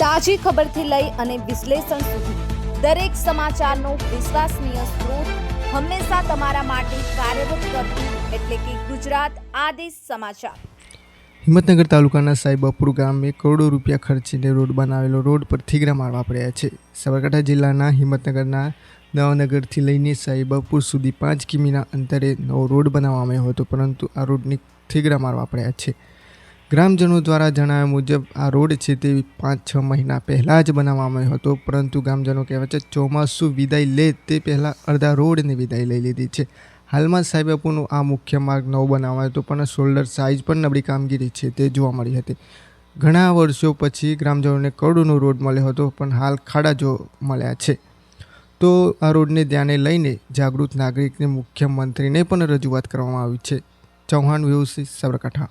તાજી ખબરથી લઈ અને વિશ્લેષણ સુધી દરેક સમાચારનો વિશ્વસનીય સ્ત્રોત હંમેશા તમારા માટે કાર્યરત કરતું એટલે કે ગુજરાત આદેશ સમાચાર। હિંમતનગર તાલુકાના સાહેબપુર ગામે કરોડો રૂપિયા ખર્ચીને રોડ બનાવેલો રોડ પર થીગડા મારવા પડ્યા છે। સાબરકાંઠા જિલ્લાના હિંમતનગરના નવાનગરથી લઈને સાહેબપુર સુધી 5 કિમીના અંતરે નવો રોડ બનાવવામાં આવ્યો હતો, પરંતુ આ રોડની થીગડા મારવા પડ્યા છે। ગ્રામજનો દ્વારા જણાવ્યા મુજબ આ રોડ છે તે 5-6 મહિના પહેલાં જ બનાવવામાં આવ્યો હતો, પરંતુ ગ્રામજનો કહેવાય છે ચોમાસું વિદાય લે તે પહેલાં અડધા રોડની વિદાય લઈ લીધી છે। હાલમાં સાહેબપુરનો આ મુખ્ય માર્ગ નવો બનાવાયો હતો, પણ શોલ્ડર સાઇઝ પર નબળી કામગીરી છે તે જોવા મળી હતી। ઘણા વર્ષો પછી ગ્રામજનોને કરોડોનો રોડ મળ્યો હતો, પણ હાલ ખાડા જોવા મળ્યા છે। તો આ રોડને ધ્યાને લઈને જાગૃત નાગરિકને મુખ્યમંત્રીને પણ રજૂઆત કરવામાં આવી છે। ચૌહાણ વ્યૂઝ સાબરકાંઠા।